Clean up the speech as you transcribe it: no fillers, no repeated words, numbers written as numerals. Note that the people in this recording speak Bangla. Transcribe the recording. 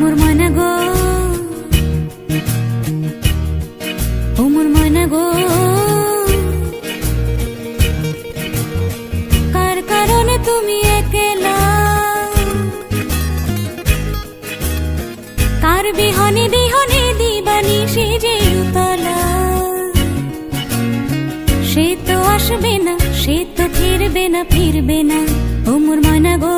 মোর ময়না গো, ও মোর ময়না গো, কার কারণে তুমি একলা, কার বিহনে বিহনে দিবানিশি যে উতলা। সে তো আসবে না, সে তো ফিরবে না, ফিরবে না, ও মোর ময়না গো।